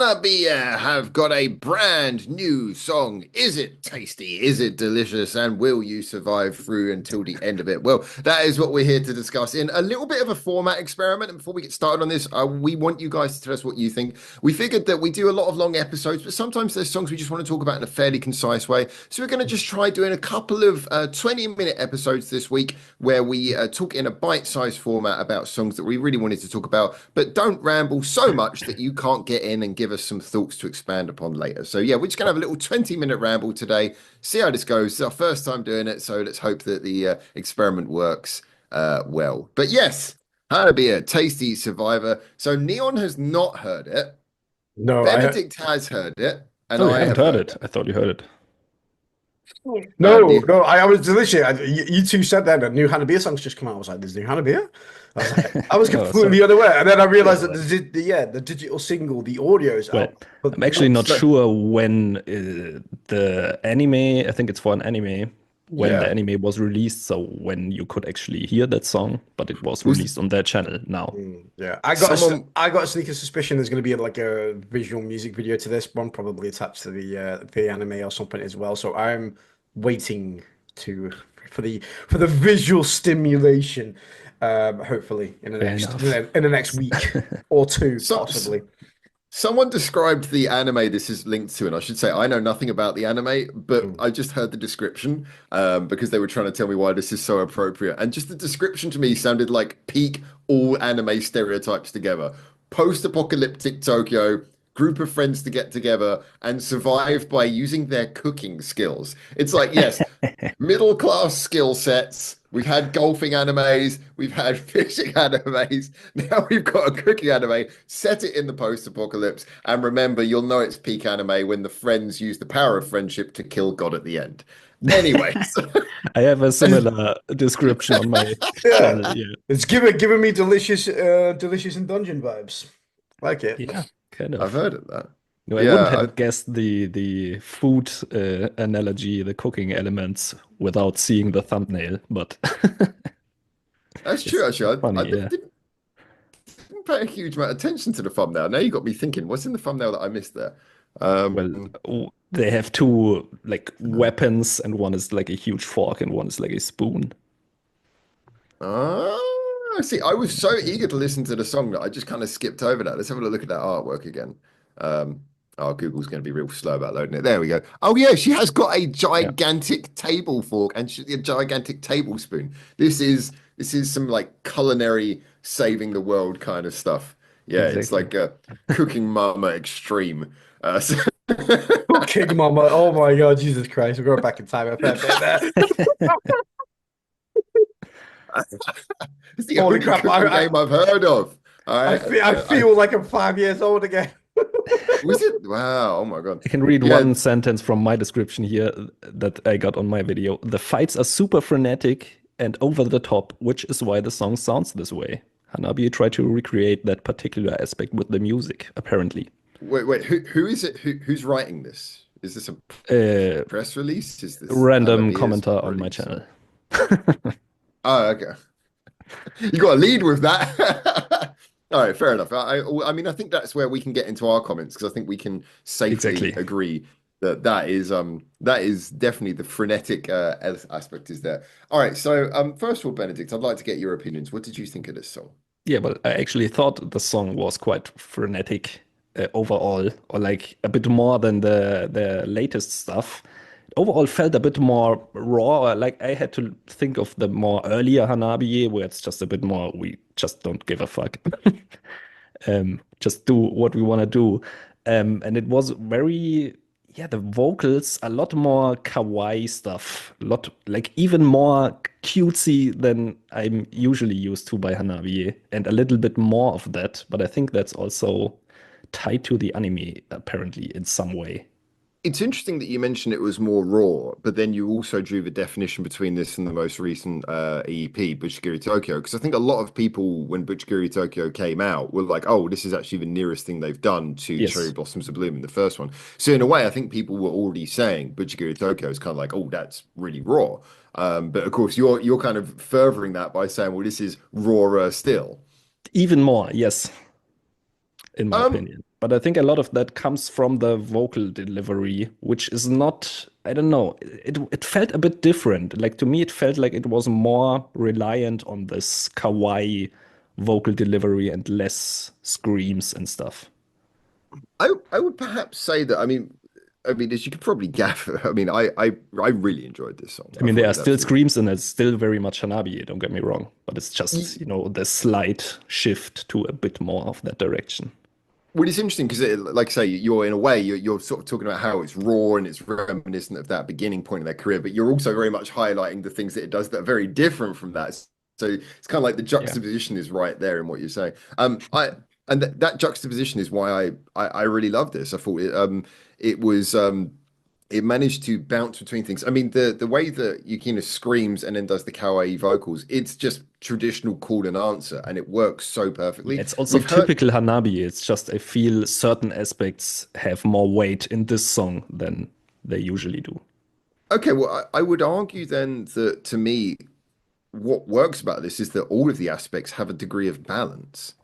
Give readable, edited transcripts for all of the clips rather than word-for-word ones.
HANABIE have got a brand new song. Is it tasty? Is it delicious? And will you survive through until the end of it? Well, that is what we're here to discuss in a little bit of a format experiment. And before we get started on this, we want you guys to tell us what you think. We figured that we do a lot of long episodes, but sometimes there's songs we just want to talk about in a fairly concise way. So we're going to just try doing a couple of 20-minute episodes this week where we talk in a bite-sized format about songs that we really wanted to talk about, but don't ramble so much that you can't get in and give us some thoughts to expand upon later. So yeah, we're just gonna have a little 20-minute ramble today, see how this goes. It's our first time doing it, so let's hope that the experiment works well. But yes, HANABIE Tasty Survivor. So Neon has not heard it. No, Benedict has heard it, and Oh, you I haven't have heard it. I thought you heard it. no. I was delicious. You two said that the new HANABIE song's just come out. I was like, "There's new HANABIE." I was Oh, completely sorry. unaware, and then I realized Yeah, that the digital single, the audio is well, out. But I'm actually not so- sure when the anime, I think it's for an anime, when Yeah. the anime was released, so when you could actually hear that song, but it was released on their channel now. Yeah, Someone- I got a sneaking suspicion there's going to be like a visual music video to this one, probably attached to the anime or something as well. So I'm waiting for the visual stimulation, hopefully in the Fair next enough. in the next week or two, So- possibly. Someone described the anime this is linked to, and I should say I know nothing about the anime, but I just heard the description because they were trying to tell me why this is so appropriate. And just the description to me sounded like peak all anime stereotypes together. Post-apocalyptic Tokyo, group of friends to get together and survive by using their cooking skills. It's like, yes, middle class skill sets. We've had golfing animes, we've had fishing animes. Now we've got a cooking anime. Set it in the post-apocalypse, and remember, you'll know it's peak anime when the friends use the power of friendship to kill God at the end. Anyway, I have a similar description on my channel. Yeah, It's giving me delicious in dungeon vibes. Like it. yeah, kind I've of. heard of that. No, I Yeah, wouldn't have guessed the food analogy, the cooking elements, without seeing the thumbnail, but That's true, it's actually. I funny, yeah. didn't pay a huge amount of attention to the thumbnail. Now you got me thinking, what's in the thumbnail that I missed there? Well, they have two like weapons, and one is like a huge fork, and one is like a spoon. See, I was so eager to listen to the song that I just kind of skipped over that. Let's have a look at that artwork again. Google's going to be real slow about loading it. There we go. Oh yeah, she has got a gigantic table fork and a gigantic tablespoon. This is some like culinary saving the world kind of stuff. Yeah, it's Exactly. like a cooking mama extreme. So King Mama. Oh my God, Jesus Christ. We're going back in time a fair bit there. it's the Holy only crap, cooking game I've heard of. I feel like I'm 5 years old again. Was it? Wow. Oh my God. I can read Yeah. one sentence from my description here that I got on my video. The fights are super frenetic and over the top, which is why the song sounds this way. HANABIE tried to recreate that particular aspect with the music, apparently. Wait. Who is it? Who's writing this? Is this a press release? Is this Random HANABIE's commenter on my release? channel. Oh, okay. You got to lead with that. All right, fair enough. I mean, I think that's where we can get into our comments because I think we can safely Exactly. agree that that is definitely the frenetic aspect is there. All right, so first of all, Benedict, I'd like to get your opinions. What did you think of this song? Yeah, but I actually thought the song was quite frenetic overall, or like a bit more than the latest stuff. Overall felt a bit more raw. Like I had to think of the more earlier HANABIE, where it's just a bit more, we just don't give a fuck. Just do what we want to do. And it was very, yeah, the vocals, a lot more kawaii stuff, a lot like even more cutesy than I'm usually used to by HANABIE, and a little bit more of that. But I think that's also tied to the anime, apparently, in some way. It's interesting that you mentioned it was more raw, but then you also drew the definition between this and the most recent EP, Butchigiri Tokyo, because I think a lot of people, when Butchigiri Tokyo came out, were like, oh, this is actually the nearest thing they've done to Yes. Cherry Blossoms of Bloom in the first one. So in a way, I think people were already saying Butchigiri Tokyo is kind of like, oh, that's really raw. But of course, you're kind of furthering that by saying, well, this is rawer still. Even more, yes, in my Um, opinion. but I think a lot of that comes from the vocal delivery, which is not, I don't know, it felt a bit different. Like to me, it felt like it was more reliant on this kawaii vocal delivery and less screams and stuff. I would perhaps say that. I mean, as you could probably gather, I really enjoyed this song. I mean, thought there it are was still absolutely. screams and it's still very much Hanabi, don't get me wrong, but it's just, the slight shift to a bit more of that direction. Well, it's interesting because, like I say, you're in a way you're sort of talking about how it's raw and it's reminiscent of that beginning point of their career, but you're also very much highlighting the things that it does that are very different from that. So it's kind of like the Yeah. juxtaposition is right there in what you're saying. I and that juxtaposition is why I really love this. I thought it was it managed to bounce between things. I mean, the way that Yukina screams and then does the kawaii vocals, it's just traditional call and answer, and it works so perfectly. It's also We've heard. typical Hanabi. It's just I feel certain aspects have more weight in this song than they usually do. Okay, well, I would argue then that to me, what works about this is that all of the aspects have a degree of balance.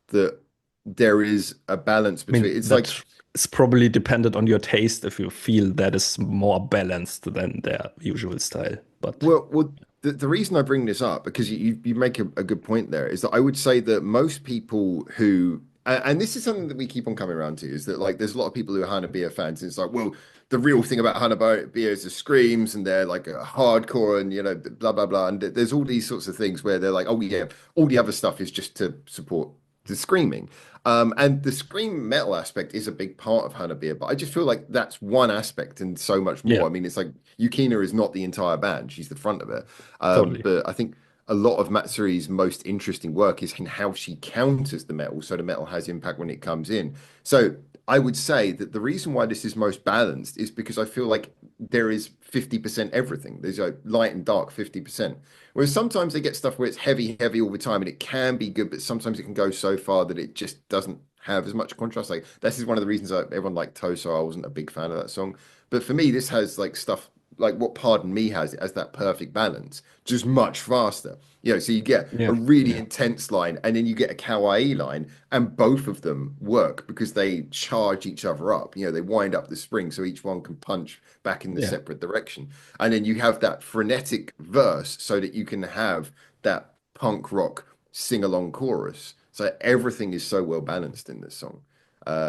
That there is a balance I mean, between. It's like, that is probably dependent on your taste if you feel that is more balanced than their usual style. But well, the reason I bring this up because you make a good point there is that I would say that most people who and this is something that we keep on coming around to is that like there's a lot of people who are Hanabiya fans and it's like, well, the real thing about Hanabiya is the screams and they're like a hardcore and blah blah blah, and there's all these sorts of things where they're like, oh yeah, all the other stuff is just to support the screaming. And the scream metal aspect is a big part of Hanabiya, but I just feel like that's one aspect and so much more. yeah, I mean, it's like Yukina is not the entire band; she's the front of it. totally. But I think a lot of Matsuri's most interesting work is in how she counters the metal, so the metal has impact when it comes in. So I would say that the reason why this is most balanced is because I feel like there is 50% everything. There's a light and dark 50%. Whereas sometimes they get stuff where it's heavy, heavy all the time, and it can be good, but sometimes it can go so far that it just doesn't have as much contrast. Like this is one of the reasons that everyone liked Toso. I wasn't a big fan of that song, but for me, this has like stuff like what Pardon Me has. It has that perfect balance, just much faster. So you get a Yeah, really yeah, intense line, and then you get a kawaii line, and both of them work because they charge each other up. They wind up the spring so each one can punch back in the yeah. separate direction. And then you have that frenetic verse so that you can have that punk rock sing along chorus. So everything is so well balanced in this song.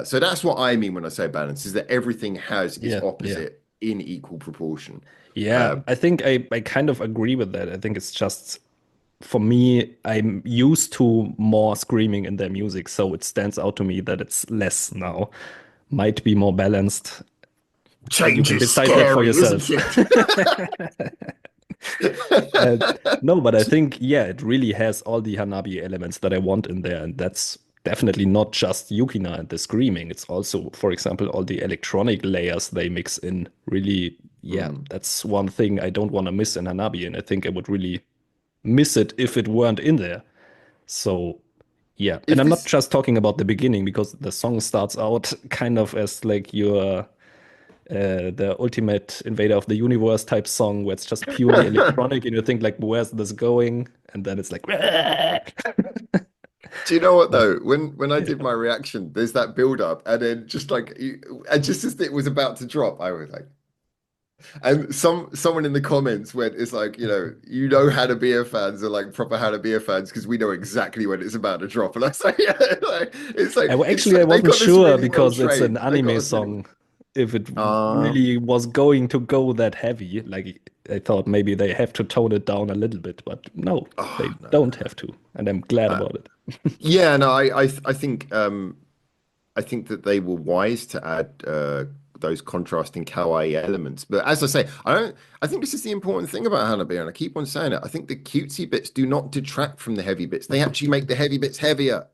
So that's what I mean when I say balance, is that everything has its Yeah, yeah. opposite in equal proportion. Yeah, Uh, I think I kind of agree with that. I think it's just for me, I'm used to more screaming in their music, so it stands out to me that it's less now. Might be more balanced, but you Change can is decide that for scary, isn't yourself. it? Uh, no, but I think, yeah, it really has all the Hanabi elements that I want in there. And that's definitely not just Yukina and the screaming. It's also, for example, all the electronic layers they mix in. Really, yeah, Mm. that's one thing I don't want to miss in Hanabi. And I think I would really miss it if it weren't in there. So, yeah. And If I'm not this just talking about the beginning because the song starts out kind of as like your the ultimate invader of the universe type song where it's just purely electronic and you think like where's this going and then it's like Do you know what but though? When I yeah. did my reaction, there's that build up, and then just like and just as it was about to drop, I was like, and someone in the comments went, "It's like Hanabiya fans are like proper Hanabiya fans because we know exactly when it's about to drop." And I was like, "Yeah, like, Actually I they wasn't got this sure really well because it's an trained. They got anime us really well." song if it Um, really was going to go that heavy like I thought maybe they have to tone it down a little bit but no they oh no, no, don't have to and I'm glad no. about it. Yeah, no, I think that they were wise to add those contrasting kawaii elements. But as I say, I think this is the important thing about Hanabi, and I keep on saying it. I think the cutesy bits do not detract from the heavy bits. They actually make the heavy bits heavier.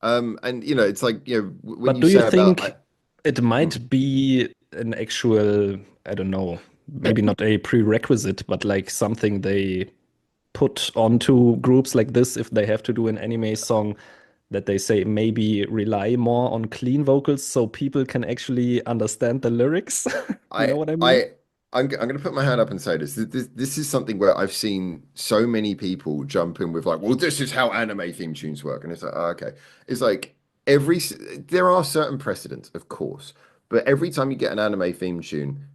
And it's like, when But you do you say about think it mm, might be an actual, I don't know, maybe not a prerequisite, but like something they put onto groups like this if they have to do an anime song that they say maybe rely more on clean vocals so people can actually understand the lyrics? You I know what I mean? I I'm going to put my hand up and say this is something where I've seen so many people jump in with like, well, this is how anime theme tunes work, and it's like, oh, okay, it's like there are certain precedents, of course, but every time you get an anime theme tune,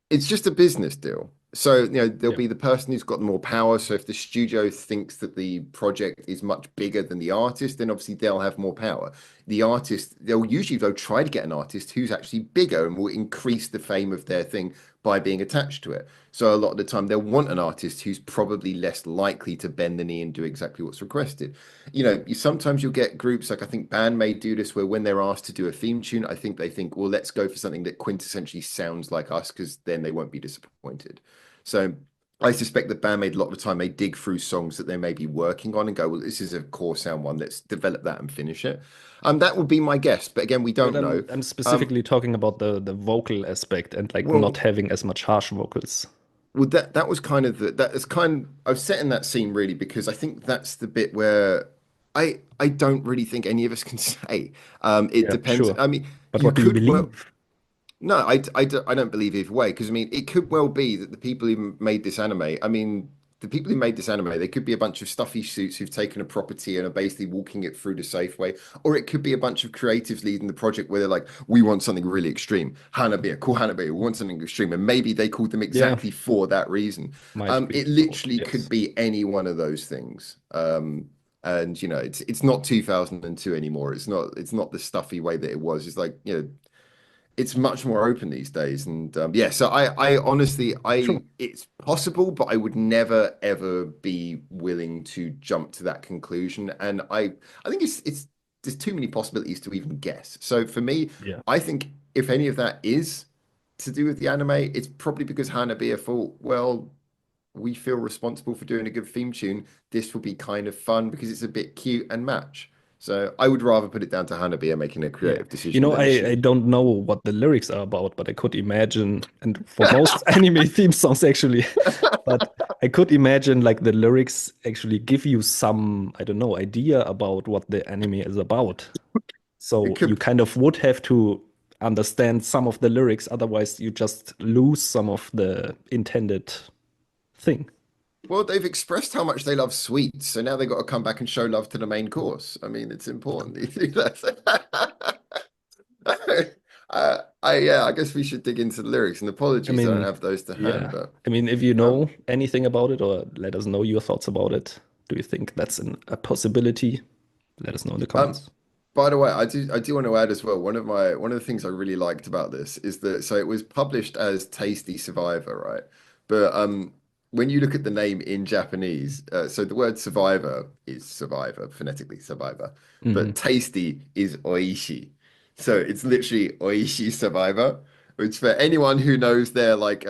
it's just a business deal. So, there'll Yeah. be the person who's got more power. So if the studio thinks that the project is much bigger than the artist, then obviously they'll have more power. The artist, they'll usually though try to get an artist who's actually bigger and will increase the fame of their thing by being attached to it. So a lot of the time they'll want an artist who's probably less likely to bend the knee and do exactly what's requested. Sometimes you'll get groups like I think Bandmade do this where when they're asked to do a theme tune, I think they think, well, let's go for something that quintessentially sounds like us because then they won't be disappointed. So I suspect that Bandmade a lot of the time they dig through songs that they may be working on and go, well, this is a core sound one. Let's develop that and finish it. That would be my guess, but again, we don't But know. I'm specifically talking about the vocal aspect and like Well, not having as much harsh vocals. Well, that was kind of I was setting that scene really because I think that's the bit where I don't really think any of us can say. It Yeah, depends. sure. I mean, But you what do you could well. believe? No, I don't believe either way because I mean it could well be that the people who made this anime, I mean the people who made this anime, they could be a bunch of stuffy suits who've taken a property and are basically walking it through the safe way, or it could be a bunch of creatives leading the project where they're like, we want something really extreme. HANABIE, cool HANABIE, we want something extreme, and maybe they called them Yeah, exactly for that reason. might be It so. literally could Yes. be any one of those things. And it's not 2002 anymore. It's not the stuffy way that it was. It's like it's much more open these days. And yeah, so I honestly, True. it's possible, but I would never ever be willing to jump to that conclusion. And I think it's there's too many possibilities to even guess. So for me, Yeah. I think if any of that is to do with the anime, it's probably because Hanabiya thought, well, we feel responsible for doing a good theme tune. This will be kind of fun because it's a bit cute and match. So I would rather put it down to Hanabiya making a Yeah. creative decision than I, the I studio. don't know what the lyrics are about, but I could imagine, and for most anime theme songs actually, but I could imagine like the lyrics actually give you some, I don't know, idea about what the anime is about. It So you could kind of would have to understand some of the lyrics, otherwise you just lose some of the intended thing. Well, they've expressed how much they love sweets, so now they've got to come back and show love to the main course. I mean, it's important. You do that. Yeah, I guess we should dig into the lyrics. And I apologies, I don't mean, have those to hand, yeah. but I mean, if you um, know anything about it, or let us know your thoughts about it. Do you think that's a possibility? Let us know in the um, comments. by the way, I do want to add as well. One of the things I really liked about this is that so it was published as Tasty Survivor, right? But when you look at the name in Japanese, so the word survivor is survivor, phonetically survivor, but Hmm. tasty is oishi. So it's literally oishi survivor, which for anyone who knows their like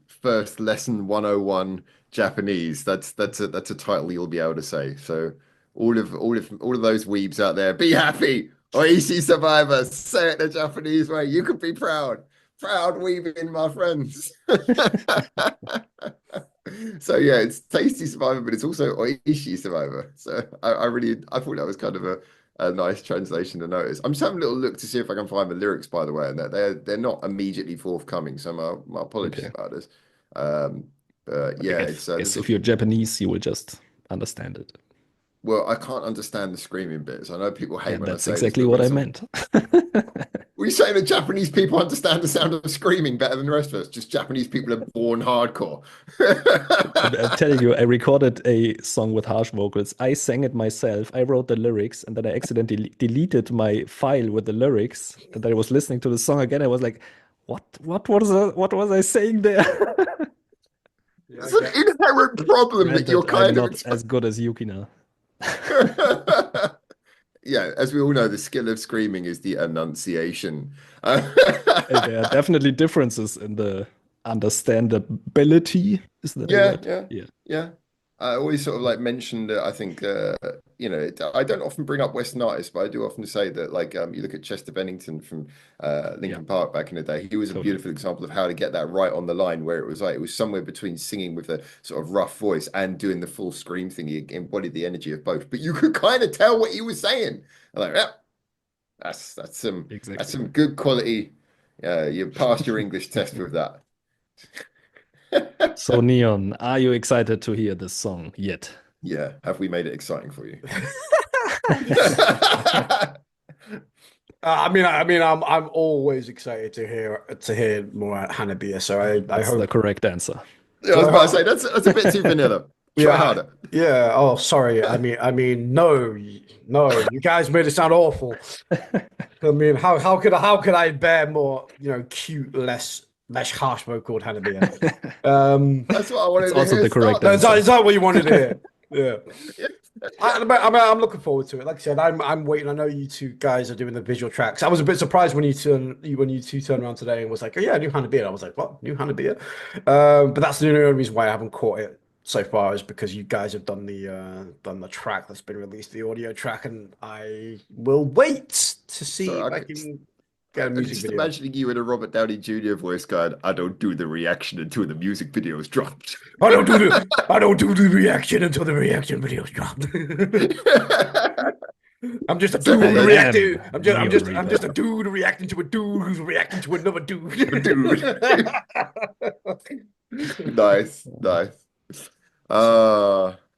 first lesson 101 Japanese, that's a title you'll be able to say. So all of those weebs out there, be happy. Oishi survivor, say it the Japanese way. You could be proud. Proud weaving, my friends. So yeah, it's Tasty Survivor, but it's also Oishi Survivor. So I thought that was kind of a nice translation to notice. I'm just having a little look to see if I can find the lyrics, by the way, and they're not immediately forthcoming. So my apologies Okay. about this. Um, but But I yeah, guess, it's guess if you're Japanese, you will just understand it. well, I can't understand the screaming bits. I know people Yeah, hate when I that's say this, exactly but what when I some meant. we say that Japanese people understand the sound of screaming better than the rest of us. Just Japanese people are born hardcore. I'm telling you, I recorded a song with harsh vocals. I sang it myself. I wrote the lyrics, and then I accidentally deleted my file with the lyrics. And then I was listening to the song again. I was like, what was I saying there? Yeah, I It's an get. inherent problem that you're Granted, I'm kind of not as good as Yukina. Yeah, as we all know, the skill of screaming is the enunciation. There are definitely differences in the understandability. Is that a Yeah, word? yeah, Yeah. yeah. I always sort of like mention that I think I don't often bring up Western artists, but I do often say that like you look at Chester Bennington from Yeah, Linkin Park back in the day, he was a totally. beautiful example of how to get that right on the line where it was like it was somewhere between singing with a sort of rough voice and doing the full scream thing. He embodied the energy of both, but you could kind of tell what he was saying. I'm like, yeah, that's Exactly. some good quality. You passed your English test with that. So, Neon, are you excited to hear this song yet? Yeah, have we made it exciting for you? I'm always excited to hear more at HANABIE. So I That's the hope. correct answer. Yeah, I was about to say that's a bit too vanilla. Try Yeah, harder. yeah. Oh, sorry. No, no. You guys made it sound awful. I mean, how could I bear more, cute, less harsh vocaled HANABIE? That's what I It's wanted to also hear. the correct Start. answer. Is that what you wanted to hear? Yeah. Yeah. I'm looking forward to it. Like I said, I'm waiting. I know you two guys are doing the visual tracks. I was a bit surprised when you two turned around today and was like, "Oh yeah, new HANABIE." And I was like, "What? New HANABIE?" But that's the only reason why I haven't caught it so far is because you guys have done the track that's been released, the audio track, and I will wait to see So if I I could, can get a I'm music just video. imagining you in a Robert Downey Jr. voice going, "I don't do the reaction until the music video is dropped." I don't do the reaction until the reaction video's dropped. I'm just a So, dude I reacting. am I'm just a dude reacting to a dude who's reacting to another dude. dude. Nice, nice.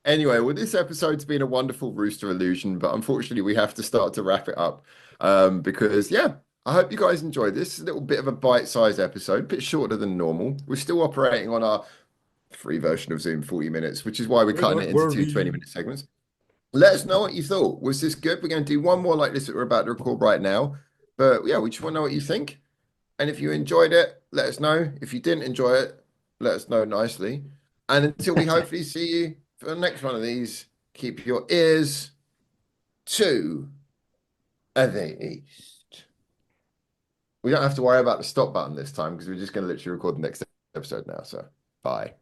Anyway, well, this episode's been a wonderful Rooster illusion, but unfortunately, we have to start to wrap it up. Because yeah, I hope you guys enjoyed this. A little bit of a bite-sized episode, a bit shorter than normal. We're still operating on our free version of Zoom 40 minutes, which is why we're Do cutting not it into two worry. 20-minute segments. Let us know what you thought. Was this good? We're going to do one more like this that we're about to record right now. But yeah, we just want to know what you think. And if you enjoyed it, let us know. If you didn't enjoy it, let us know nicely. And until we hopefully see you for the next one of these, keep your ears to the east. We don't have to worry about the stop button this time because we're just going to literally record the next episode now. So bye.